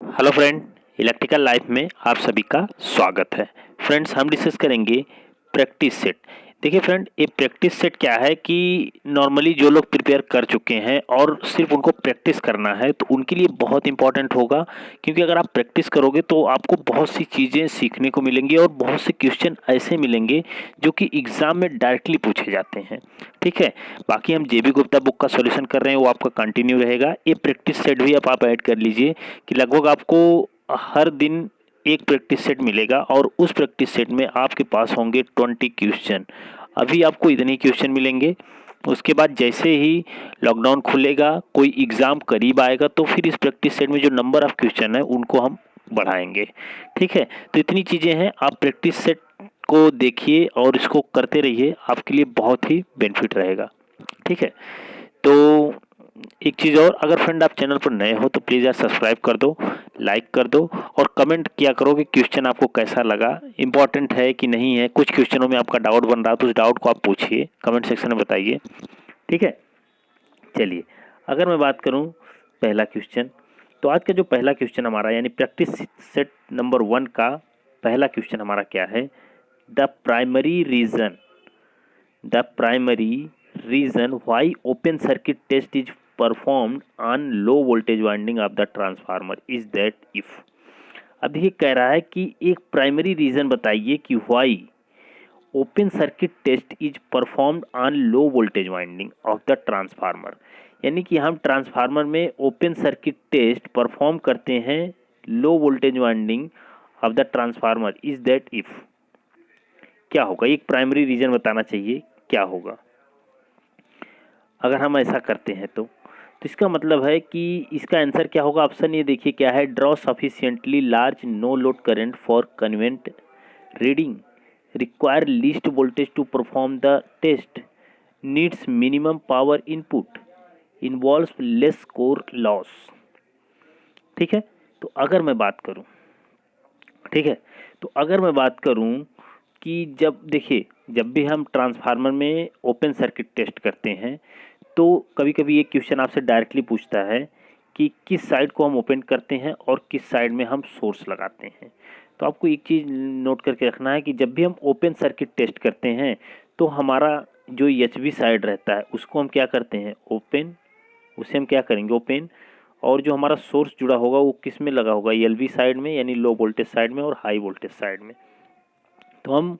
Hello friend, electrical life में आप सभी का स्वागत है। फ्रेंड्स, हम डिस्कस करेंगे प्रैक्टिस सेट। देखिए फ्रेंड, ये प्रैक्टिस सेट क्या है कि नॉर्मली जो लोग प्रिपेयर कर चुके हैं और सिर्फ उनको प्रैक्टिस करना है तो उनके लिए बहुत इंपॉर्टेंट होगा, क्योंकि अगर आप प्रैक्टिस करोगे तो आपको बहुत सी चीज़ें सीखने को मिलेंगी और बहुत से क्वेश्चन ऐसे मिलेंगे जो कि एग्जाम में डायरेक्टली पूछे जाते हैं। ठीक है। बाकी हम जेबी गुप्ता बुक का सॉल्यूशन कर रहे हैं, वो आपका कंटिन्यू रहेगा। ये प्रैक्टिस सेट भी आप ऐड कर लीजिए कि लगभग आपको हर दिन एक प्रैक्टिस सेट मिलेगा और उस प्रैक्टिस सेट में आपके पास होंगे 20 क्वेश्चन। अभी आपको इतने क्वेश्चन मिलेंगे, उसके बाद जैसे ही लॉकडाउन खुलेगा, कोई एग्ज़ाम करीब आएगा, तो फिर इस प्रैक्टिस सेट में जो नंबर ऑफ क्वेश्चन है उनको हम बढ़ाएंगे। ठीक है। तो इतनी चीज़ें हैं, आप प्रैक्टिस सेट को देखिए और इसको करते रहिए, आपके लिए बहुत ही बेनिफिट रहेगा। ठीक है। तो एक चीज़ और, अगर फ्रेंड आप चैनल पर नए हो तो प्लीज़ यार सब्सक्राइब कर दो, लाइक कर दो और कमेंट किया करो कि क्वेश्चन आपको कैसा लगा, इंपॉर्टेंट है कि नहीं है। कुछ क्वेश्चनों में आपका डाउट बन रहा है तो उस डाउट को आप पूछिए, कमेंट सेक्शन में बताइए। ठीक है। चलिए, अगर मैं बात करूं पहला क्वेश्चन, तो आज का जो पहला क्वेश्चन हमारा यानी प्रैक्टिस सेट नंबर 1 का पहला क्वेश्चन हमारा क्या है। The primary reason The primary reason why open circuit test is performed on low voltage winding of the transformer is that if। अब देखिए कह रहा है कि एक प्राइमरी रीजन बताइए कि why open circuit test is performed on low voltage winding of the transformer. यानी कि हम ट्रांसफार्मर में ओपन सर्किट टेस्ट परफॉर्म करते हैं लो voltage winding of the transformer is that if. क्या होगा, एक प्राइमरी रीजन बताना चाहिए, क्या होगा अगर हम ऐसा करते हैं तो इसका मतलब है कि इसका आंसर क्या होगा। ऑप्शन ये देखिए क्या है, draw sufficiently large no load current for convenient reading, require least voltage to perform the test, needs minimum power input, involves less core loss. ठीक है। तो अगर मैं बात करूं, ठीक है, तो अगर मैं बात करूं कि जब देखिए जब भी हम ट्रांसफार्मर में ओपन सर्किट टेस्ट करते हैं तो कभी कभी ये क्वेश्चन आपसे डायरेक्टली पूछता है कि किस साइड को हम ओपन करते हैं और किस साइड में हम सोर्स लगाते हैं। तो आपको एक चीज़ नोट करके रखना है कि जब भी हम ओपन सर्किट टेस्ट करते हैं तो हमारा जो एचवी साइड रहता है उसको हम क्या करते हैं, ओपन, उसे हम क्या करेंगे, ओपन। और जो हमारा सोर्स जुड़ा होगा वो किस में लगा होगा, एलवी साइड में यानी लो वोल्टेज साइड में और हाई वोल्टेज साइड में। तो हम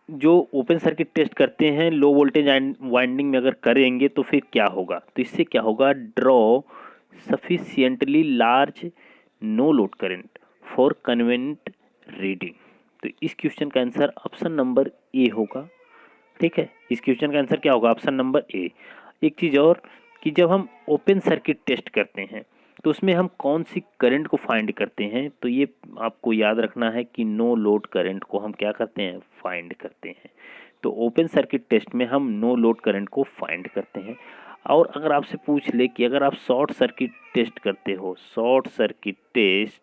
जो ओपन सर्किट टेस्ट करते हैं लो वोल्टेज वाइंडिंग में अगर करेंगे तो फिर क्या होगा, तो इससे क्या होगा, draw sufficiently large no load current for convenient reading. तो इस क्वेश्चन का आंसर ऑप्शन नंबर ए होगा। ठीक है, इस क्वेश्चन का आंसर क्या होगा, ऑप्शन नंबर ए। एक चीज़ और कि जब हम ओपन सर्किट टेस्ट करते हैं तो उसमें हम कौन सी करंट को फाइंड करते हैं, तो ये आपको याद रखना है कि नो लोड करंट को हम क्या करते हैं, फाइंड करते हैं। तो ओपन सर्किट टेस्ट में हम नो लोड करंट को फाइंड करते हैं। और अगर आपसे पूछ ले कि अगर आप शॉर्ट सर्किट टेस्ट करते हो, शॉर्ट सर्किट टेस्ट,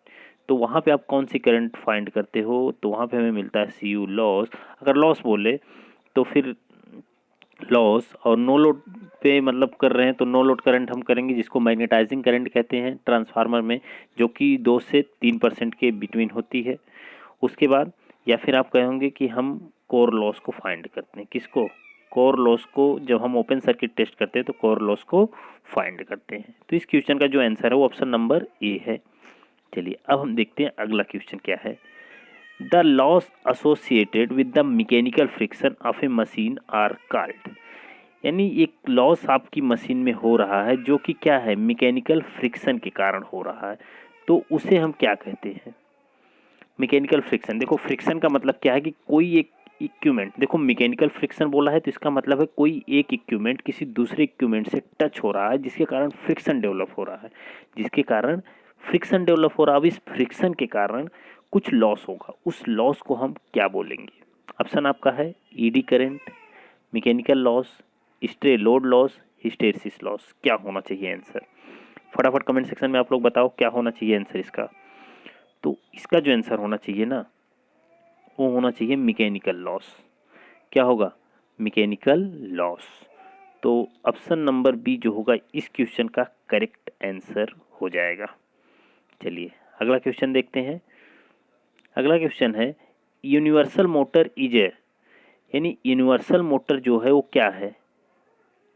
तो वहाँ पे आप कौन सी करंट फाइंड करते हो, तो वहाँ पे हमें मिलता है सी यू लॉस। अगर लॉस बोले तो फिर लॉस, और नो लोड पे मतलब कर रहे हैं तो नो लोड करंट हम करेंगे जिसको मैग्नेटाइजिंग करंट कहते हैं ट्रांसफार्मर में, जो कि 2 से 3% के बिटवीन होती है। उसके बाद या फिर आप कहेंगे कि हम कोर लॉस को फाइंड करते हैं, किसको, कोर लॉस को। जब हम ओपन सर्किट टेस्ट करते हैं तो कोर लॉस को फाइंड करते हैं। तो इस क्वेश्चन का जो आंसर है वो ऑप्शन नंबर ए है। चलिए अब हम देखते हैं अगला क्वेश्चन क्या है। The loss associated with the mechanical friction of a machine are called. यानी एक लॉस आपकी मशीन में हो रहा है जो कि क्या है, मैकेनिकल फ्रिक्शन के कारण हो रहा है, तो उसे हम क्या कहते हैं, मैकेनिकल फ्रिक्शन। देखो फ्रिक्शन का मतलब क्या है कि कोई एक इक्विपमेंट, देखो मैकेनिकल फ्रिक्शन बोला है तो इसका मतलब है कोई एक इक्विपमेंट किसी दूसरे इक्विपमेंट से टच हो रहा है जिसके कारण फ्रिक्शन डेवलप हो रहा है, जिसके कारण फ्रिक्शन डेवलप हो रहा है। अब इस फ्रिक्शन के कारण कुछ लॉस होगा, उस लॉस को हम क्या बोलेंगे। ऑप्शन आपका है eddy current, mechanical loss, stray load loss, hysteresis loss. क्या होना चाहिए आंसर, फटाफट कमेंट सेक्शन में आप लोग बताओ क्या होना चाहिए आंसर इसका। तो इसका जो आंसर होना चाहिए ना, वो होना चाहिए मैकेनिकल लॉस। क्या होगा, मैकेनिकल लॉस। तो ऑप्शन नंबर बी जो होगा इस क्वेश्चन का करेक्ट आंसर हो जाएगा। चलिए अगला क्वेश्चन देखते हैं। अगला क्वेश्चन है यूनिवर्सल मोटर इज ए, यानी यूनिवर्सल मोटर जो है वो क्या है?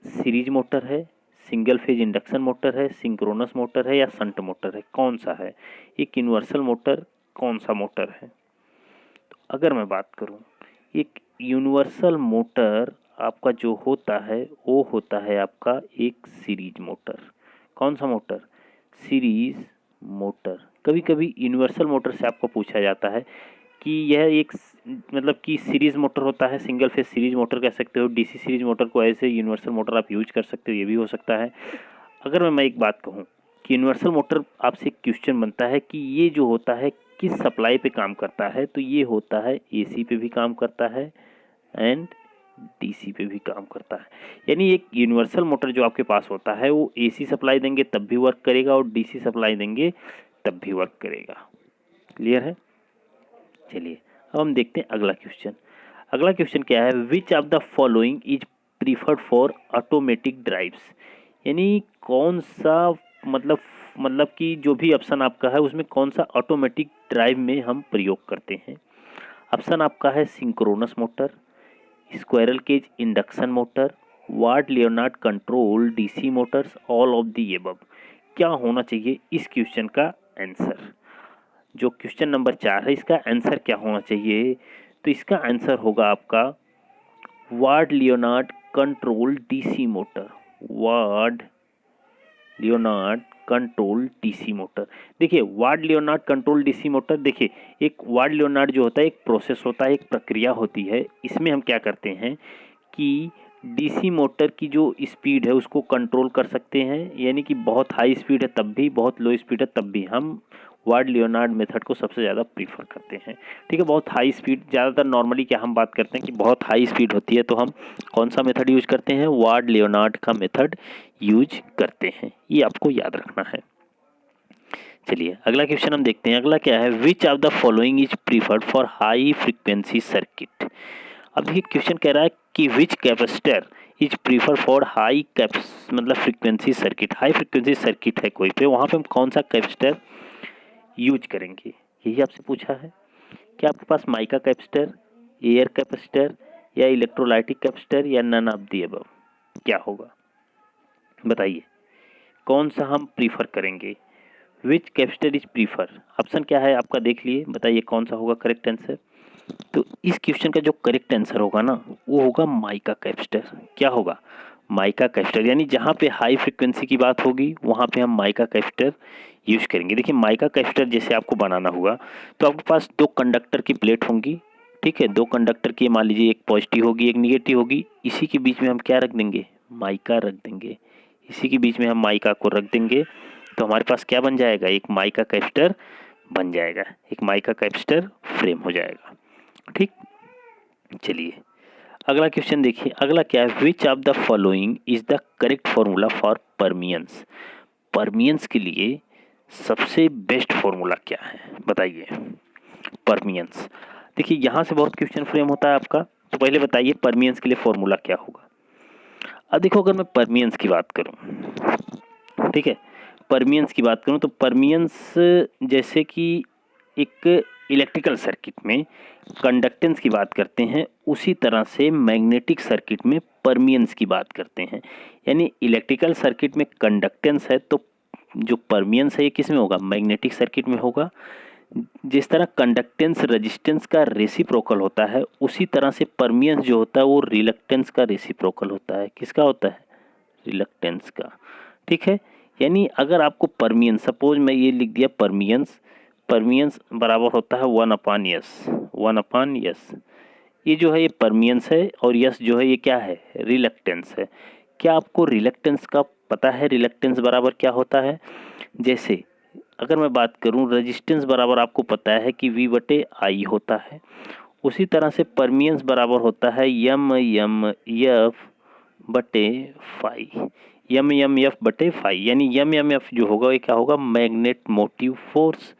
सीरीज मोटर है, सिंगल फेज इंडक्शन मोटर है, सिंक्रोनस मोटर है या शंट मोटर है? कौन सा है एक यूनिवर्सल मोटर? कौन सा मोटर है? तो अगर मैं बात करूं, एक यूनिवर्सल मोटर आपका जो होता है वो होता है आपका एक सीरीज मोटर। कौन सा मोटर? Series motor. कभी कभी यूनिवर्सल मोटर से आपको पूछा जाता है कि यह एक मतलब कि सीरीज मोटर होता है, सिंगल फेज सीरीज मोटर कह सकते हो, डीसी सीरीज मोटर को ऐसे यूनिवर्सल मोटर आप यूज कर सकते हो, ये भी हो सकता है। अगर मैं एक बात कहूँ कि यूनिवर्सल मोटर, आपसे एक क्वेश्चन बनता है कि ये जो होता है किस सप्लाई पे काम करता है? तो ये होता है एसी पे भी काम करता है एंड डीसी पे भी काम करता है। यानी एक यूनिवर्सल मोटर जो आपके पास होता है वो एसी सप्लाई देंगे तब भी वर्क करेगा और डीसी सप्लाई देंगे तब भी वर्क करेगा। क्लियर है? चलिए अब हम देखते हैं अगला क्वेश्चन। अगला क्वेश्चन क्या है? Which of the following is preferred for automatic drives, यानी कौन सा मतलब कि जो भी ऑप्शन आपका है उसमें कौन सा ऑटोमेटिक ड्राइव में हम प्रयोग करते हैं? ऑप्शन आपका है synchronous motor, squirrel cage induction motor, Ward Leonard control DC motors, all of the above. क्या होना चाहिए इस क्वेश्चन का आंसर? जो क्वेश्चन नंबर 4 है इसका आंसर क्या होना चाहिए? तो इसका आंसर होगा आपका वाट Leonard control DC motor. Ward Leonard control DC motor. देखिए वाट लियोनार्ड कंट्रोल डीसी मोटर, देखिए एक वाट लियोनार्ड जो होता है एक प्रोसेस होता है, एक प्रक्रिया होती है। इसमें हम क्या करते हैं कि डीसी मोटर की जो स्पीड है उसको कंट्रोल कर सकते हैं, यानी कि बहुत हाई स्पीड है तब भी, बहुत लो स्पीड है तब भी हम वाट लियोनार्ड मेथड को सबसे ज़्यादा प्रीफर करते हैं। ठीक है, बहुत हाई स्पीड, ज़्यादातर नॉर्मली क्या हम बात करते हैं कि बहुत हाई स्पीड होती है तो हम कौन सा मेथड यूज करते हैं? वाट लियोनार्ड का मेथड यूज करते हैं, ये आपको याद रखना है। चलिए अगला क्वेश्चन हम देखते हैं। अगला क्या है? Which of the following is preferred for high frequency circuit. अब ये क्वेश्चन कह रहा है कि which capacitor is prefer for high मतलब frequency circuit. High frequency circuit है कोई पे, वहाँ पे हम कौन सा कैपेसिटर यूज करेंगे, यही आपसे पूछा है। क्या आपके पास माइका कैपेसिटर, एयर कैपेसिटर या इलेक्ट्रोलाइटिक कैपेसिटर या नन ऑफ दी अबव? क्या होगा बताइए, कौन सा हम प्रीफर करेंगे? विच कैपेसिटर इज प्रीफर? ऑप्शन क्या है आपका, देख लिए, बताइए कौन सा होगा करेक्ट आंसर। तो इस क्वेश्चन का जो करेक्ट आंसर होगा ना वो होगा माइका कैपेसिटर। क्या होगा? माइका कैपेसिटर, यानी जहाँ पे हाई फ्रीक्वेंसी की बात होगी वहाँ पे हम माइका कैपेसिटर यूज करेंगे। देखिए माइका कैपेसिटर जैसे आपको बनाना होगा तो आपके पास दो कंडक्टर की प्लेट होंगी। ठीक है, दो कंडक्टर की मान लीजिए एक पॉजिटिव होगी एक निगेटिव होगी, इसी के बीच में हम क्या रख देंगे? माइका रख देंगे। इसी के बीच में हम माइका को रख देंगे तो हमारे पास क्या बन जाएगा? एक माइका कैपेसिटर बन जाएगा, एक माइका कैपेसिटर फ्रेम हो जाएगा। ठीक, चलिए अगला क्वेश्चन देखिए। अगला क्या है? Which of the following is the correct formula for परमियंस। परमियंस के लिए सबसे बेस्ट फॉर्मूला क्या है बताइए? परमियंस, देखिए यहाँ से बहुत क्वेश्चन फ्रेम होता है आपका, तो पहले बताइए परमियंस के लिए फॉर्मूला क्या होगा। अब देखो अगर मैं परमियंस की बात करूँ, ठीक है, परमियंस की बात करूँ तो परमियंस जैसे कि एक इलेक्ट्रिकल सर्किट में कंडक्टेंस की बात करते हैं उसी तरह से मैग्नेटिक सर्किट में परमियंस की बात करते हैं। यानी इलेक्ट्रिकल सर्किट में कंडक्टेंस है तो जो परमियंस है ये किस में होगा? मैग्नेटिक सर्किट में होगा। जिस तरह कंडक्टेंस रेजिस्टेंस का रेसिप्रोकल होता है उसी तरह से परमियंस जो होता है वो रिलक्टेंस का रेसिप्रोकल होता है। किसका होता है? रिलक्टेंस का। ठीक है, यानी अगर आपको परमियंस, सपोज मैं ये लिख दिया परमियंस, परमियंस बराबर होता है 1/S, 1/S। ये जो है ये परमियंस है और यस जो है ये क्या है? रिलक्टेंस है। क्या आपको रिलक्टेंस का पता है? रिलक्टेंस बराबर क्या होता है? जैसे अगर मैं बात करूं रेजिस्टेंस बराबर आपको पता है कि V/I होता है, उसी तरह से परमियंस बराबर होता है MM/F/फाई, MM/F/फाई। यानी MM/F जो होगा ये क्या होगा? Magnet motive force,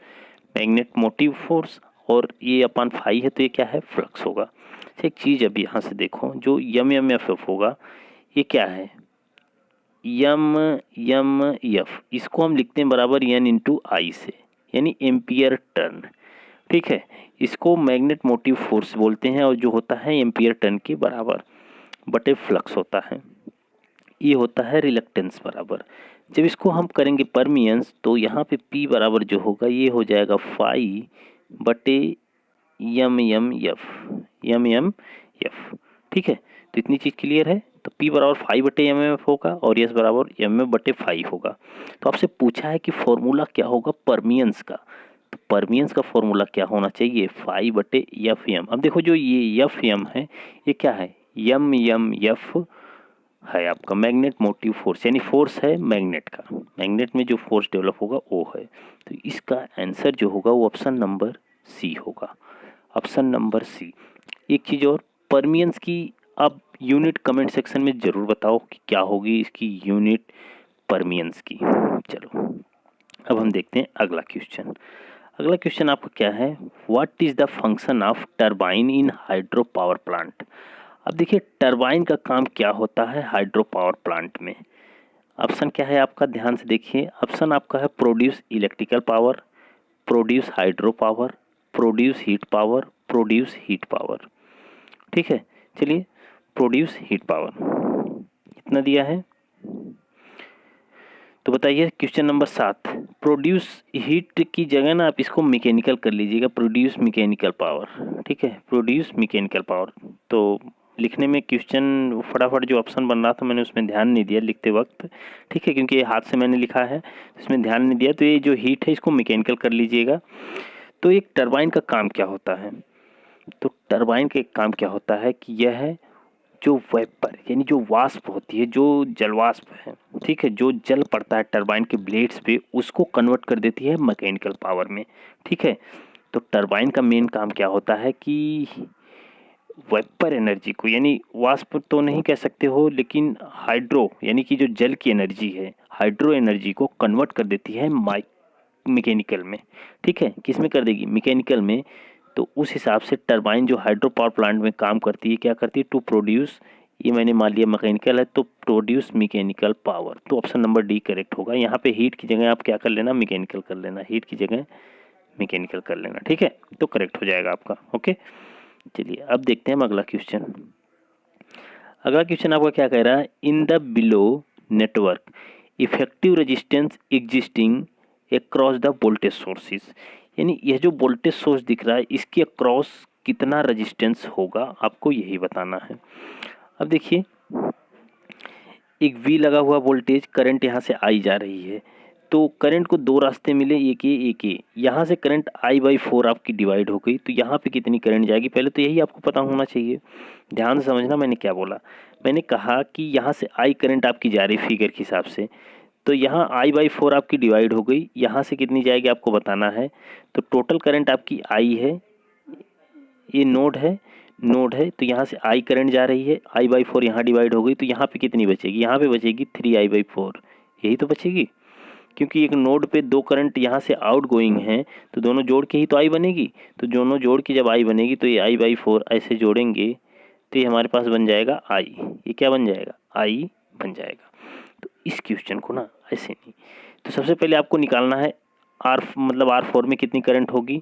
magnet motive force, और ये अपन फाई है तो ये क्या है? फ्लक्स होगा। एक चीज़ अब यहाँ से देखो, जो MM/F होगा ये क्या है? MM/F, इसको हम लिखते हैं बराबर N × I से। यानी एम्पियर टर्न। ठीक है, इसको मैग्नेट मोटिव फोर्स बोलते हैं और जो होता है एम्पियर टर्न के बराबर बटे फ्लक्स होता है। ये होता है रिलक्टेंस बराबर। जब इसको हम करेंगे परमियंस तो यहाँ पे P बराबर जो होगा ये हो जाएगा फाई बटे एम एम एफ। ठीक है, तो इतनी चीज़ क्लियर है। तो P बराबर फाई बटे एम एम एफ होगा और S बराबर एम एफ बटे फाई होगा। तो आपसे पूछा है कि फॉर्मूला क्या होगा परमियंस का, तो परमियंस का फॉर्मूला क्या होना चाहिए, फाई बटे एफ एम। अब देखो जो ये एफ एम है ये क्या है, एम एफ है आपका मैग्नेट मोटिव फोर्स, यानी फोर्स है मैग्नेट का, मैग्नेट में जो फोर्स डेवलप होगा वो है। तो इसका आंसर जो होगा वो ऑप्शन नंबर सी होगा, ऑप्शन नंबर सी। एक चीज़ और, परमियंस की अब यूनिट कमेंट सेक्शन में ज़रूर बताओ कि क्या होगी इसकी यूनिट परमियंस की। चलो अब हम देखते हैं अगला क्वेश्चन। अगला क्वेश्चन आपका क्या है, what is the function of turbine in hydro power plant. अब देखिए टरबाइन का काम क्या होता है हाइड्रो पावर प्लांट में। ऑप्शन क्या है आपका, ध्यान से देखिए। ऑप्शन आपका है produce electrical power, produce hydro power, produce heat power, produce heat power. ठीक है, चलिए प्रोड्यूस हीट पावर इतना दिया है। तो बताइए क्वेश्चन नंबर 7, प्रोड्यूस हीट की जगह ना आप इसको मैकेनिकल कर लीजिएगा, प्रोड्यूस मैकेनिकल पावर। ठीक है, प्रोड्यूस मैकेनिकल पावर। तो लिखने में क्वेश्चन फटाफट जो ऑप्शन बन रहा था मैंने उसमें ध्यान नहीं दिया लिखते वक्त। ठीक है, क्योंकि ये हाथ से मैंने लिखा है इसमें ध्यान नहीं दिया। तो ये जो हीट है इसको मैकेनिकल कर लीजिएगा। तो एक टरबाइन का काम क्या होता है, तो टरबाइन का काम क्या होता है कि यह है जो वेपर यानी जो वाष्प होती है, जो जलवाष्प है, ठीक है, जो जल पड़ता है टरबाइन के ब्लेड्स पे उसको कन्वर्ट कर देती है मैकेनिकल पावर में। ठीक है, तो टरबाइन का मेन काम क्या होता है कि वेपर एनर्जी को, यानी वाष्प तो नहीं कह सकते हो लेकिन हाइड्रो यानी कि जो जल की एनर्जी है हाइड्रो एनर्जी को कन्वर्ट कर देती है मैकेनिकल में। ठीक है, किस में कर देगी, मैकेनिकल में। तो उस हिसाब से टरबाइन जो हाइड्रो पावर प्लांट में काम करती है क्या करती है, टू प्रोड्यूस, ये मैंने मान लिया मैकेनिकल है तो प्रोड्यूस मैकेनिकल पावर। तो ऑप्शन नंबर डी करेक्ट होगा। यहाँ पे हीट की जगह आप क्या कर लेना, मैकेनिकल कर लेना, हीट की जगह मैकेनिकल कर लेना। ठीक है, तो करेक्ट हो जाएगा आपका। ओके, चलिए अब देखते हैं हम अगला क्वेश्चन। अगला क्वेश्चन आपका क्या कह रहा है, in the below network effective resistance existing across the voltage sources, यानी यह जो वोल्टेज सोर्स दिख रहा है इसके अक्रॉस कितना रेजिस्टेंस होगा आपको यही बताना है। अब देखिए एक V लगा हुआ वोल्टेज, करंट यहाँ से आई जा रही है, तो करंट को दो रास्ते मिले, एक ये एक ये। यहाँ से करंट I/4 आपकी डिवाइड हो गई, तो यहाँ पे कितनी करंट जाएगी पहले तो यही आपको पता होना चाहिए। ध्यान से समझना मैंने क्या बोला, मैंने कहा कि यहाँ से I करंट आपकी जा रही फिगर के हिसाब से, तो यहाँ I/4 आपकी डिवाइड हो गई, यहाँ से कितनी जाएगी आपको बताना है। तो टोटल करंट आपकी I है, ये नोड है तो यहाँ से I करंट जा रही है, I/4 यहाँ डिवाइड हो गई, तो यहाँ पे कितनी बचेगी, यहाँ पे बचेगी 3I/4, यही तो बचेगी। क्योंकि एक नोड पे दो करंट यहाँ से आउट गोइंग हैं तो दोनों जोड़ के ही तो I बनेगी, तो दोनों जोड़ के जब I बनेगी तो ये I/4 ऐसे जोड़ेंगे तो ये हमारे पास बन जाएगा I, ये क्या बन जाएगा, I बन जाएगा। तो इस क्वेश्चन को ना ऐसे नहीं, तो सबसे पहले आपको निकालना है R, मतलब R4 में कितनी करंट होगी,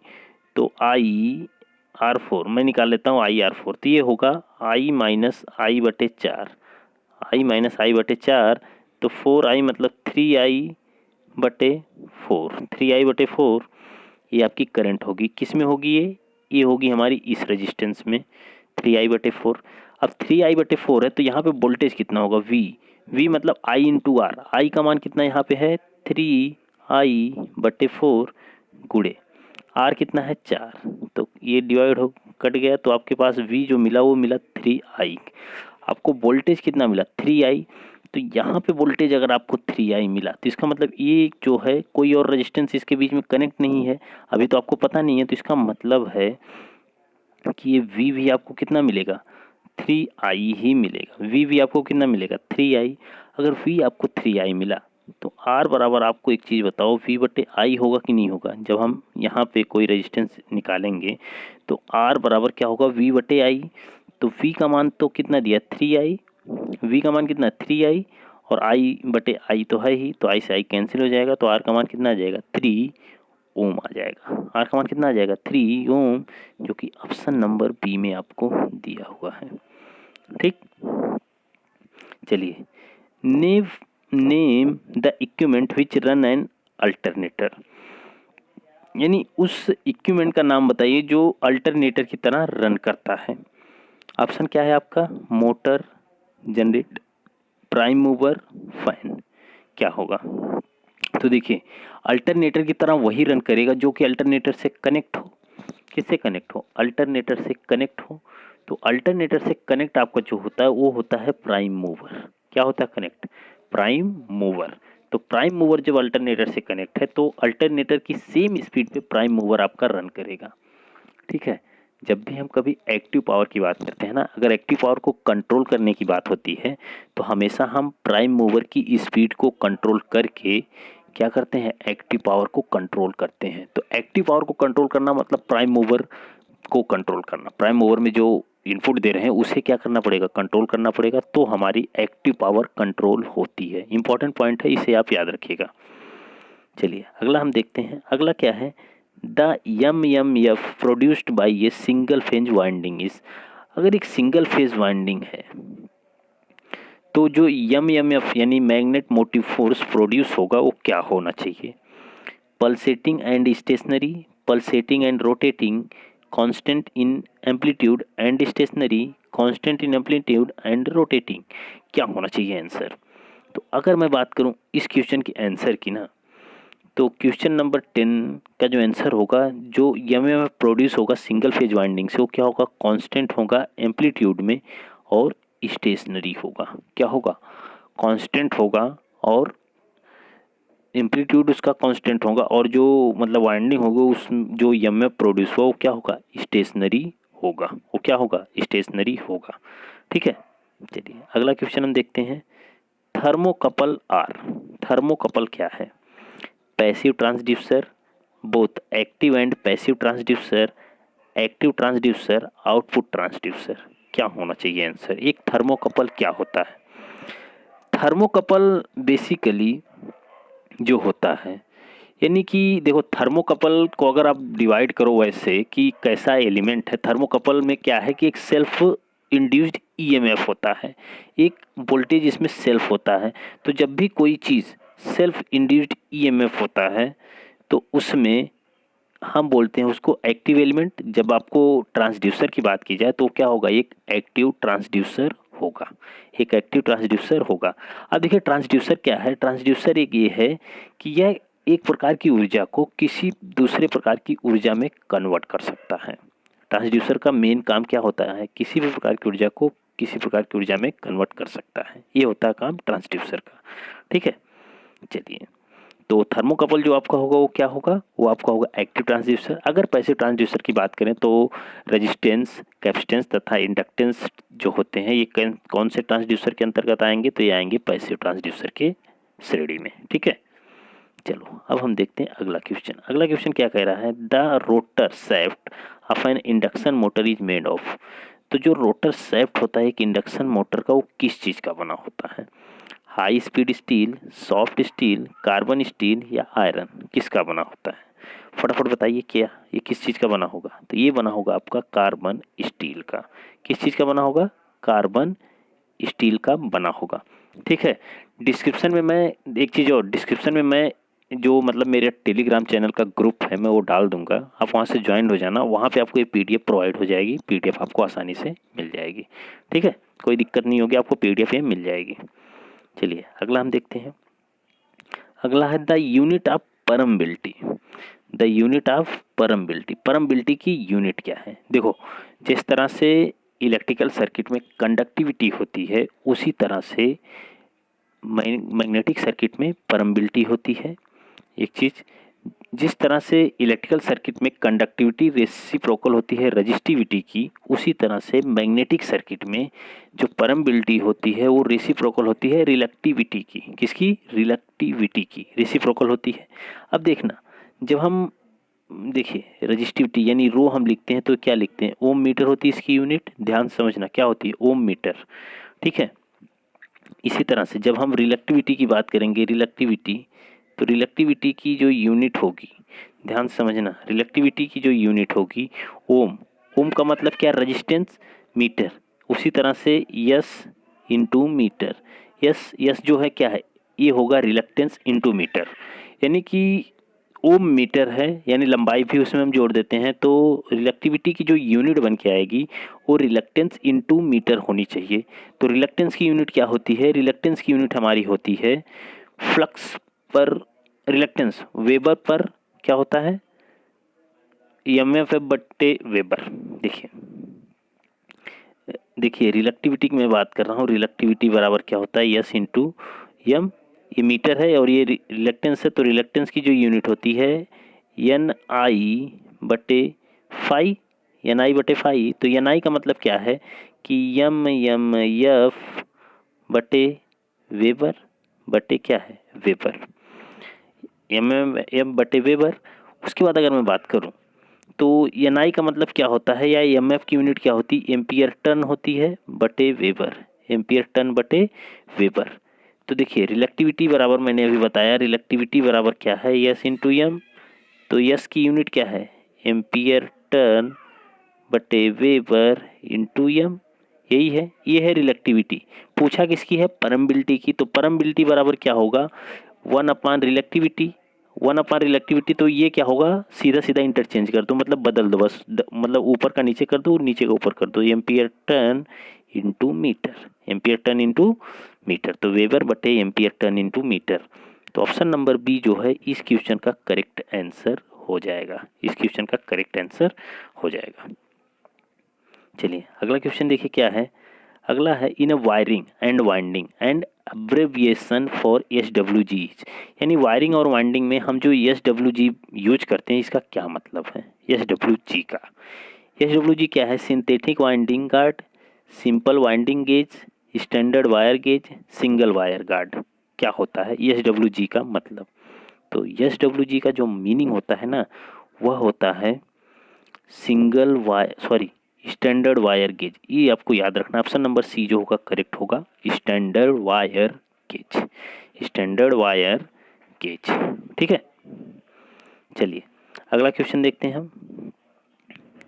तो I/4 मैं निकाल लेता हूँ I/4, तो ये होगा I माइनस आई बटे 4, तो 4I मतलब 3I/4 ये आपकी करंट होगी। किस में होगी ये होगी हमारी इस रेजिस्टेंस में 3I/4। अब 3I/4 है तो यहाँ पे वोल्टेज कितना होगा, V मतलब I इंटू R, I का मान कितना यहाँ पे है 3I/4 गुणे R कितना है 4, तो ये डिवाइड हो कट गया, तो आपके पास V जो मिला वो मिला 3I। आपको वोल्टेज कितना मिला 3I, तो यहाँ पे वोल्टेज अगर आपको 3I मिला तो इसका मतलब ये जो है कोई और रेजिस्टेंस इसके बीच में कनेक्ट नहीं है, अभी तो आपको पता नहीं है, तो इसका मतलब है कि ये V भी आपको कितना मिलेगा 3I ही मिलेगा। V भी आपको कितना मिलेगा 3I। अगर V आपको 3I मिला तो R बराबर आपको एक चीज़ बताओ V/I होगा कि नहीं होगा। जब हम यहाँ पे कोई रेजिस्टेंस निकालेंगे तो R बराबर क्या होगा V/I, तो V का मान तो कितना दिया 3I, V का मान कितना 3I और I/I तो है ही, तो I से I कैंसिल हो जाएगा, तो R का मान कितना आ जाएगा 3 ओम आ जाएगा। आर का मान कितना आ जाएगा 3 ओम, जो कि ऑप्शन नंबर बी में आपको दिया हुआ है। ठीक, चलिए name the equipment which run an alternator, यानी उस इक्विपमेंट का नाम बताइए जो अल्टरनेटर की तरह रन करता है। ऑप्शन क्या है आपका, motor, generate, prime mover, fan. क्या होगा, तो देखिए अल्टरनेटर की तरह वही रन करेगा जो कि अल्टरनेटर से कनेक्ट हो। किससे कनेक्ट हो, अल्टरनेटर से कनेक्ट हो। तो अल्टरनेटर से कनेक्ट आपका जो होता है वो होता है प्राइम मूवर। क्या होता है कनेक्ट, प्राइम मूवर। तो प्राइम मूवर जब अल्टरनेटर से कनेक्ट है तो अल्टरनेटर की सेम स्पीड पे प्राइम मूवर आपका रन करेगा। ठीक है, जब भी हम कभी एक्टिव पावर की बात करते हैं ना, अगर एक्टिव पावर को कंट्रोल करने की बात होती है तो हमेशा हम प्राइम मूवर की स्पीड को कंट्रोल करके क्या करते हैं, एक्टिव पावर को कंट्रोल करते हैं। तो एक्टिव पावर को कंट्रोल करना मतलब प्राइम मूवर को कंट्रोल करना। प्राइम मूवर में जो इनपुट दे रहे हैं उसे क्या करना पड़ेगा, कंट्रोल करना पड़ेगा, तो हमारी एक्टिव पावर कंट्रोल होती है। इंपॉर्टेंट पॉइंट है, इसे आप याद रखिएगा। चलिए अगला हम देखते हैं, अगला क्या है, the MMF produced by a single phase winding is. अगर एक सिंगल फेज वाइंडिंग है तो जो एमएमएफ यानी मैग्नेट मोटिव फोर्स प्रोड्यूस होगा वो क्या होना चाहिए, pulsating and stationary, pulsating and rotating, constant in amplitude and stationary, constant in amplitude and rotating. क्या होना चाहिए आंसर। तो अगर मैं बात करूं इस क्वेश्चन के आंसर की ना, तो क्वेश्चन नंबर 10 का जो आंसर होगा, जो एमएमएफ प्रोड्यूस होगा सिंगल फेज वाइंडिंग से, वो क्या होगा, कांस्टेंट होगा एम्पलीट्यूड में और स्टेशनरी होगा। क्या होगा, कांस्टेंट होगा और एम्पलीट्यूड उसका कांस्टेंट होगा, और जो मतलब वाइंडिंग होगा उस जो एमएमएफ प्रोड्यूस हुआ वो क्या होगा, स्टेशनरी होगा। वो क्या होगा, स्टेशनरी होगा। ठीक है, चलिए अगला क्वेश्चन हम देखते हैं, थर्मोकपल आर। थर्मोकपल क्या है, passive transducer, both active and passive transducer, active transducer, output transducer. क्या होना चाहिए आंसर, एक थर्मोकपल क्या होता है। थर्मोकपल बेसिकली जो होता है, यानी कि देखो थर्मोकपल को अगर आप डिवाइड करो वैसे कि कैसा एलिमेंट है, थर्मोकपल में क्या है कि एक सेल्फ इंड्यूस्ड ईएमएफ होता है, एक वोल्टेज इसमें सेल्फ होता है। तो जब भी कोई चीज़ सेल्फ इंड्यूस्ड ईएमएफ होता है तो उसमें हम बोलते हैं उसको एक्टिव एलिमेंट। जब आपको ट्रांसड्यूसर की बात की जाए तो क्या होगा, एक एक्टिव ट्रांसड्यूसर होगा, एक एक्टिव ट्रांसड्यूसर होगा। अब देखिए ट्रांसड्यूसर क्या है, ट्रांसड्यूसर एक ये है कि यह एक प्रकार की ऊर्जा को किसी दूसरे प्रकार की ऊर्जा में कन्वर्ट कर सकता है। ट्रांसड्यूसर का मेन काम क्या होता है, किसी भी प्रकार की ऊर्जा को किसी प्रकार की ऊर्जा में कन्वर्ट कर सकता है, ये होता है काम ट्रांसड्यूसर का। ठीक है, चलिए तो थर्मोकपल जो आपका होगा वो क्या होगा, वो आपका होगा एक्टिव ट्रांसड्यूसर। अगर पैसिव ट्रांसड्यूसर की बात करें तो रेजिस्टेंस, कैपेसिटेंस तथा इंडक्टेंस जो होते हैं ये कौन से ट्रांसड्यूसर के अंतर्गत आएंगे, तो ये आएंगे पैसिव ट्रांसड्यूसर के श्रेणी में। ठीक है, चलो अब हम देखते हैं अगला क्वेश्चन। अगला क्वेश्चन क्या कह रहा है, the rotor shaft of N induction motor is made of. तो जो रोटर सैफ्ट होता है एक इंडक्शन मोटर का, वो किस चीज़ का बना होता है, high speed steel, soft steel, carbon steel या आयरन, किसका बना होता है। फटाफट बताइए क्या ये किस चीज़ का बना होगा, तो ये बना होगा आपका कार्बन स्टील का। किस चीज़ का बना होगा, कार्बन स्टील का बना होगा। ठीक है, डिस्क्रिप्शन में मैं एक चीज़ और, डिस्क्रिप्शन में मैं जो मतलब मेरे टेलीग्राम चैनल का ग्रुप है मैं वो डाल दूंगा, आप वहाँ से ज्वाइन हो जाना, वहाँ पे आपको ये पीडीएफ प्रोवाइड हो जाएगी, पीडीएफ आपको आसानी से मिल जाएगी। ठीक है, कोई दिक्कत नहीं होगी, आपको पीडीएफ ये मिल जाएगी। चलिए अगला हम देखते हैं, अगला है the unit of permeability. The unit of permeability, permeability की यूनिट क्या है। देखो जिस तरह से इलेक्ट्रिकल सर्किट में कंडक्टिविटी होती है उसी तरह से मैग्नेटिक सर्किट में परमिबिलिटी होती है। एक चीज़, जिस तरह से इलेक्ट्रिकल सर्किट में कंडक्टिविटी रेसिप्रोकल होती है रजिस्टिविटी की, उसी तरह से मैग्नेटिक सर्किट में जो परमिबिलिटी होती है वो रेसिप्रोकल होती है रिलेक्टिविटी की। किसकी, रिलेक्टिविटी की, रेसिप्रोकल होती है। अब देखना, जब हम देखिए रजिस्टिविटी यानी रो हम लिखते हैं तो क्या लिखते हैं, ओम मीटर होती है इसकी यूनिट, ध्यान समझना क्या होती है, ओम मीटर। ठीक है, इसी तरह से जब हम रिलेक्टिविटी की बात करेंगे, रिलेक्टिविटी, तो रिलेक्टिविटी की जो यूनिट होगी, ध्यान से समझना, रिलेक्टिविटी की जो यूनिट होगी ओम। ओम का मतलब क्या, रेजिस्टेंस मीटर। उसी तरह से yes into metre, yes yes जो है क्या है, ये होगा रिलक्टेंस इंटू मीटर। यानी कि ओम मीटर है, यानी लंबाई भी उसमें हम जोड़ देते हैं, तो रिलेक्टिविटी की जो यूनिट बन के आएगी वो रिलक्टेंस इंटू मीटर होनी चाहिए। तो रिलक्टेंस की यूनिट क्या होती है, रिलक्टेंस की यूनिट हमारी होती है फ्लक्स पर, रिलक्टेंस वेबर पर क्या होता है, एमएफ बट्टे वेबर। देखिए देखिए रिलेक्टिविटी की मैं बात कर रहा हूँ, रिलेक्टिविटी बराबर क्या होता है, यस इंटू एम। ये मीटर है और ये रिलेक्टेंस है, तो रिलेक्टेंस की जो यूनिट होती है एन आई बटे फाई, एन आई बटे फाई। तो एन आई का मतलब क्या है कि एम एम एफ बटे वेबर बटे क्या है, वेबर, एम एम एम बटे वेबर। उसके बाद अगर मैं बात करूं तो एन आई का मतलब क्या होता है, या एम एफ की यूनिट क्या होती है, एम्पियर टन होती है बटे वेबर, एम्पियर टन बटे वेबर। तो देखिए रिलेक्टिविटी बराबर मैंने अभी बताया, रिलेक्टिविटी बराबर क्या है, यस इंटू एम। तो यस की यूनिट क्या है, एम्पियर टन बटे वेबर इंटू एम। यही है, ये है रिलेक्टिविटी। पूछा किसकी है, परमिबिलिटी की। तो परमिबिलिटी बराबर क्या होगा, वन अपान रिलेक्टिविटी, वन अपान रिलेक्टिविटी। तो ये क्या होगा, सीधा सीधा इंटरचेंज कर दो, मतलब बदल दो बस, मतलब ऊपर का नीचे कर दो, नीचे का ऊपर कर दो, ampere turn into metre, ampere turn into metre. तो वेबर बटे एम्पियर टन इंटू मीटर। तो ऑप्शन नंबर बी जो है इस क्वेश्चन का करेक्ट आंसर हो जाएगा, इस क्वेश्चन का करेक्ट आंसर हो जाएगा। चलिए अगला क्वेश्चन देखिए क्या है। अगला है in a wiring and winding and abbreviation for S W G, यानी वायरिंग और वाइंडिंग में हम जो एस डब्ल्यू जी यूज करते हैं इसका क्या मतलब है, एस डब्ल्यू जी का। एस डब्ल्यू जी क्या है, synthetic winding guard, simple winding gauge, standard wire gauge, single wire guard. क्या होता है एस डब्ल्यू जी का मतलब। तो एस डब्ल्यू जी का जो मीनिंग होता है ना, वह होता है single wire, sorry, standard wire gauge. ये आपको याद रखना, ऑप्शन नंबर सी जो होगा करेक्ट होगा, standard wire gauge, standard wire gauge. ठीक है, चलिए अगला क्वेश्चन देखते हैं हम।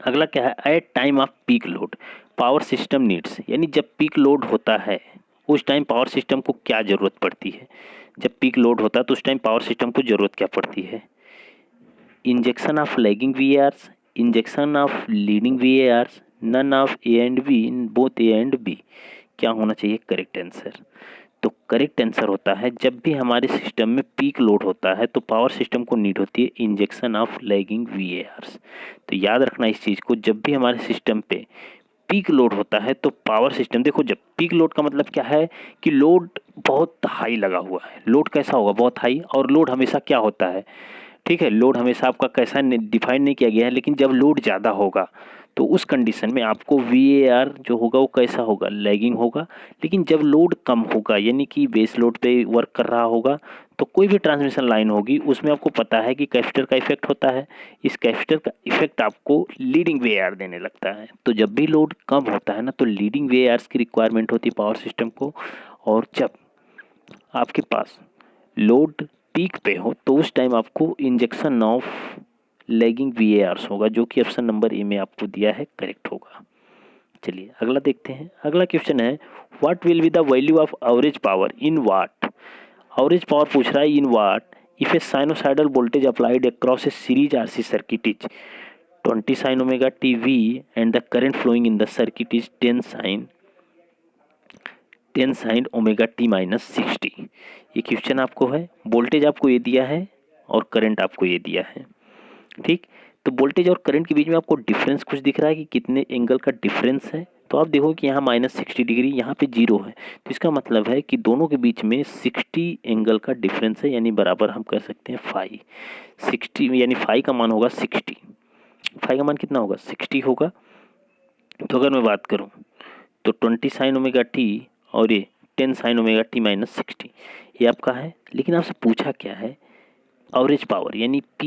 अगला क्या है, at time of peak load power system needs, यानी जब पीक लोड होता है उस टाइम पावर सिस्टम को क्या जरूरत पड़ती है। जब पीक लोड होता है तो उस टाइम पावर सिस्टम को जरूरत क्या पड़ती है, injection of lagging VARs, injection of leading VARs, none of A and B, in both A and B. क्या होना चाहिए करेक्ट आंसर। तो करेक्ट आंसर होता है जब भी हमारे सिस्टम में पीक लोड होता है तो पावर सिस्टम को नीड होती है इंजेक्शन ऑफ लैगिंग VARs। तो याद रखना इस चीज़ को, जब भी हमारे सिस्टम पे पीक लोड होता है तो पावर सिस्टम, देखो जब पीक लोड का मतलब क्या है कि लोड बहुत हाई लगा हुआ है, लोड कैसा होगा, बहुत हाई। और लोड हमेशा क्या होता है, ठीक है, लोड हमेशा आपका कैसा डिफाइन नहीं किया गया है, लेकिन जब लोड ज़्यादा होगा तो उस कंडीशन में आपको VAR जो होगा वो कैसा होगा, लैगिंग होगा। लेकिन जब लोड कम होगा, यानी कि बेस लोड पे वर्क कर रहा होगा, तो कोई भी ट्रांसमिशन लाइन होगी उसमें आपको पता है कि कैपेसिटर का इफेक्ट होता है, इस कैपेसिटर का इफेक्ट आपको लीडिंग VAR देने लगता है। तो जब भी लोड कम होता है ना, तो लीडिंग VARs की रिक्वायरमेंट होती है पावर सिस्टम को। और जब आपके पास लोड पीक पे हो तो उस टाइम आपको इंजेक्शन ऑफ लैगिंग VARs होगा, जो कि ऑप्शन नंबर ए में आपको दिया है करेक्ट होगा। चलिए अगला देखते हैं। अगला क्वेश्चन है what will be the value of average power in watt. Average power पूछ रहा है in watt if a sinusoidal voltage applied across a series RC circuit is 20 sin omega TV and the current flowing in the circuit is 10 sin omega T minus 60। ये question आपको है, voltage आपको ये दिया है और करंट आपको ये दिया है। ठीक, तो वोल्टेज और करंट के बीच में आपको डिफरेंस कुछ दिख रहा है कि कितने एंगल का डिफरेंस है। तो आप देखो कि यहाँ -60 डिग्री, यहाँ पे 0 है, तो इसका मतलब है कि दोनों के बीच में 60 एंगल का डिफरेंस है, यानी बराबर हम कर सकते हैं फाई। 60 यानी फाई का मान होगा 60, फाई का मान कितना होगा 60 होगा। तो अगर मैं बात करूँ तो 20 sin ओमेगा टी और ये 10 sin ओमेगा टी माइनस 60 ये आपका है। लेकिन आपसे पूछा क्या है, एवरेज पावर, यानी P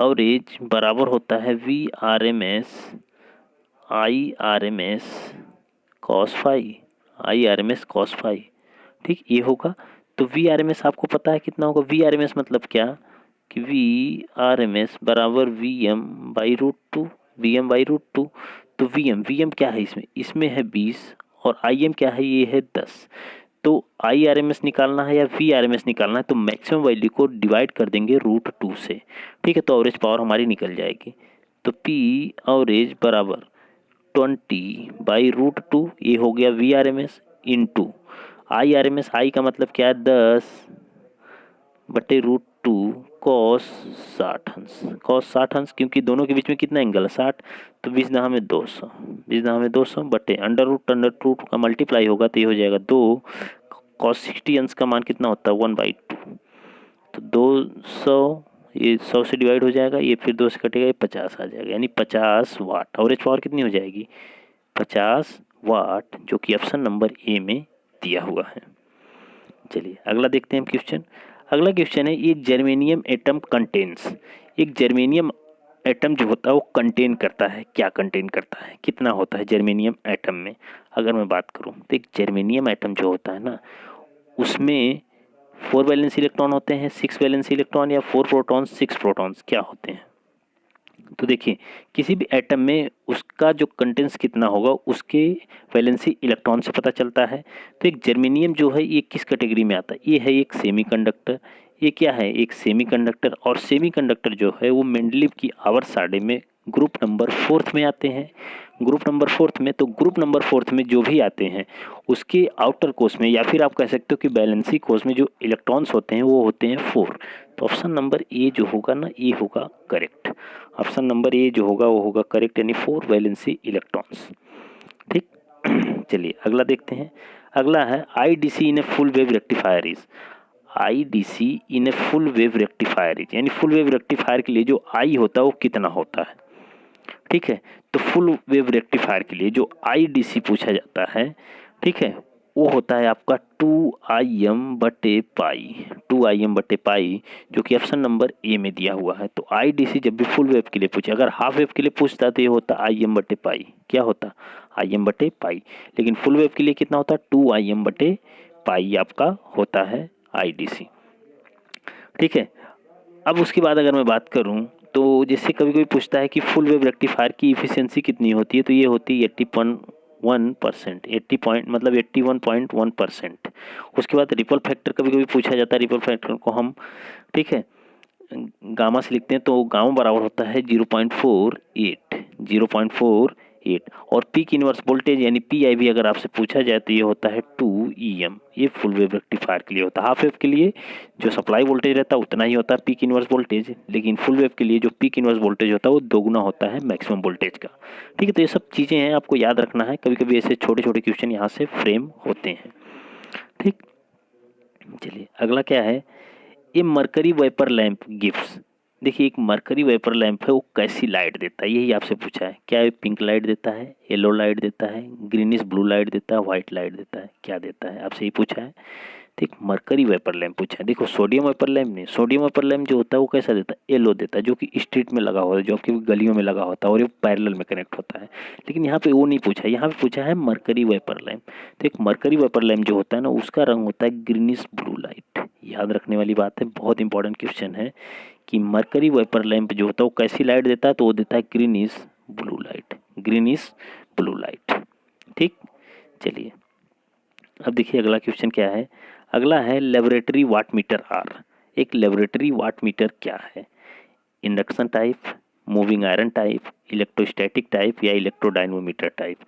एवरेज बराबर होता है VRMS IRMS cos phi, IRMS cos phi. ठीक, ये होगा। तो VRMS आपको पता है कितना होगा, VRMS मतलब क्या, कि वी आर एम एस बराबर V M by root two, V M by root two. तो वी एम क्या है इसमें है 20 और आई एम क्या है, ये है 10। तो आई आर एम एस निकालना है या वी आर एम एस निकालना है, तो मैक्सिमम वैल्यू को डिवाइड कर देंगे रूट टू से। ठीक है, तो एवरेज पावर हमारी निकल जाएगी। तो पी एवरेज बराबर 20 बाई रूट टू, ये हो गया V R M S, in two I R M S. I का मतलब क्या है 10 बटे रूट टू कॉस 60 अंश, कॉस 60 अंश, क्योंकि दोनों के बीच में कितना एंगल है 60, तो 20 में 200, 20 में 200 बटे अंडर रूट का मल्टीप्लाई होगा तो ये हो जाएगा 2 कॉस 60 अंश का मान कितना होता है 1/2। तो 200 ये 100 से डिवाइड हो जाएगा, ये फिर 2 से कटेगा, ये 50 आ जाएगा, यानी 50 वाट। एवरेज पावर कितनी हो जाएगी 50 वाट, जो कि ऑप्शन नंबर ए में दिया हुआ है। चलिए अगला देखते हैं क्वेश्चन। अगला क्वेश्चन है, एक जर्मेनियम एटम कंटेन्स, एक जर्मेनियम एटम जो होता है वो कंटेन करता है, क्या कंटेन करता है, कितना होता है जर्मेनियम एटम में। अगर मैं बात करूं तो एक जर्मेनियम एटम जो होता है ना, उसमें 4 वैलेंसी इलेक्ट्रॉन होते हैं, 6 वैलेंसी इलेक्ट्रॉन, या 4 प्रोटॉन्स 6 प्रोटॉन्स क्या होते हैं। तो देखिए किसी भी एटम में उसका जो कंटेंस कितना होगा उसके वैलेंसी इलेक्ट्रॉन से पता चलता है। तो एक जर्मेनियम जो है ये किस कैटेगरी में आता है, ये है एक सेमीकंडक्टर। ये क्या है, एक सेमीकंडक्टर। और सेमीकंडक्टर जो है वो मेंडलीव की आवर्त सारणी में ग्रुप नंबर 4 में आते हैं। ग्रुप नंबर 4 में, तो ग्रुप नंबर 4 में जो भी आते हैं उसके आउटर कोर्स में, या फिर आप कह सकते हो कि बैलेंसी कोर्स में जो इलेक्ट्रॉन्स होते हैं वो होते हैं 4। तो ऑप्शन नंबर ए जो होगा ना, ये होगा करेक्ट। ऑप्शन नंबर ए जो होगा वो होगा करेक्ट, यानी 4 वैलेंसी इलेक्ट्रॉन्स। ठीक चलिए अगला देखते हैं। अगला है IDC in a full wave rectifier is, IDC in a full wave rectifier is, यानी फुल वेव रेक्टिफायर के लिए जो आई होता है वो कितना होता है। ठीक है, तो फुल वेव रेक्टिफायर के लिए जो आईडीसी पूछा जाता है, ठीक है, वो होता है आपका 2IM/पाई, 2IM/पाई, जो कि ऑप्शन नंबर ए में दिया हुआ है। तो आईडीसी जब भी फुल वेव के लिए पूछे, अगर हाफ वेव के लिए पूछता तो ये होता IM/पाई, क्या होता IM/पाई, लेकिन फुल वेव के लिए कितना होता 2IM/पाई आपका होता है आईडीसी। ठीक है, अब उसके बाद अगर मैं बात करूं तो जैसे कभी कभी पूछता है कि फुल वेव रेक्टिफायर की इफिशियंसी कितनी होती है, तो ये होती है 80.1%, 80 पॉइंट मतलब 81.1%। उसके बाद रिपल फैक्टर कभी कभी पूछा जाता है, रिपल फैक्टर को हम, ठीक है, गामा से लिखते हैं, तो गामा बराबर होता है 0.48, 0.48। और पीक इनवर्स वोल्टेज यानी पी भी अगर आपसे पूछा जाए तो ये होता है 2EM। ये फुल वेव रेक्टिफायर के लिए होता है। हाफ वेव के लिए जो सप्लाई वोल्टेज रहता है उतना ही होता है पीक इनवर्स वोल्टेज, लेकिन फुल वेव के लिए जो पीक इनवर्स वोल्टेज होता है वो दोगुना होता है मैक्सिमम वोल्टेज का। ठीक है, तो ये सब चीज़ें हैं, आपको याद रखना है। कभी कभी ऐसे छोटे छोटे क्वेश्चन यहाँ से फ्रेम होते हैं। ठीक, चलिए अगला क्या है, ये मरकरी वेपर लैंप गिव्स, देखिए एक मरकरी वेपर लैंप है वो कैसी लाइट देता है, यही आपसे पूछा है। क्या ये पिंक लाइट देता है, येलो लाइट देता है, ग्रीनिश ब्लू लाइट देता है, व्हाइट लाइट देता है, क्या देता है, आपसे यही पूछा है। तो एक मरकरी वेपर लैंप पूछा है। देखो सोडियम वेपर लैंप नहीं, सोडियम वेपर लैंप जो होता है वो कैसा देता है, येलो देता है, जो कि स्ट्रीट में लगा होता है, जो आपकी गलियों में लगा होता है और ये पैरेलल में कनेक्ट होता है। लेकिन यहाँ पे वो नहीं पूछा है, यहाँ पे पूछा है मरकरी वेपर लैंप। तो एक मरकरी वेपर लैंप जो होता है ना उसका रंग होता है ग्रीनिश ब्लू लाइट। याद रखने वाली बात है, बहुत इंपॉर्टेंट क्वेश्चन है कि मरकरी वेपर लैंप जो होता है वो कैसी लाइट देता है, तो वो देता है greenish blue light, greenish blue light. ठीक, चलिए अब देखिए अगला क्वेश्चन क्या है। अगला है लेबोरेटरी वाट मीटर आर। एक लेबोरेटरी वाट मीटर क्या है, induction type, moving iron type, electrostatic type, या इलेक्ट्रोडायनमोमीटर टाइप।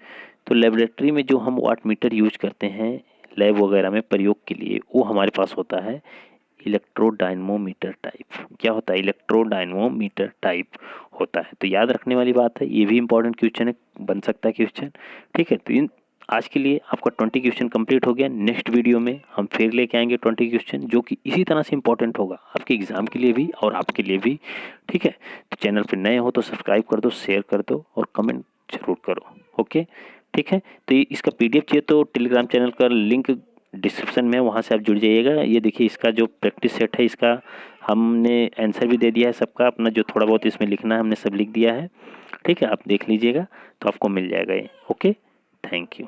तो लेबोरेटरी में जो हम वाट मीटर यूज करते हैं लैब वगैरह में प्रयोग के लिए, वो हमारे पास होता है इलेक्ट्रोडायनमोमीटर टाइप। क्या होता है, इलेक्ट्रोडायनमोमीटर टाइप होता है। तो याद रखने वाली बात है, ये भी इंपॉर्टेंट क्वेश्चन है, बन सकता है क्वेश्चन। ठीक है, तो इन आज के लिए आपका 20 क्वेश्चन कंप्लीट हो गया। नेक्स्ट वीडियो में हम फिर लेके आएंगे 20 क्वेश्चन, जो कि इसी तरह से इंपॉर्टेंट होगा आपके एग्जाम के लिए भी और आपके लिए भी। ठीक है, तो चैनल पर नए हो तो सब्सक्राइब कर दो, शेयर कर दो और कमेंट जरूर करो। ओके, ठीक है, तो ये इसका PDF चाहिए तो टेलीग्राम चैनल का लिंक डिस्क्रिप्शन में, वहाँ से आप जुड़ जाइएगा। ये देखिए इसका जो प्रैक्टिस सेट है, इसका हमने आंसर भी दे दिया है सबका, अपना जो थोड़ा बहुत इसमें लिखना है हमने सब लिख दिया है। ठीक है, आप देख लीजिएगा तो आपको मिल जाएगा ये। Okay, thank you.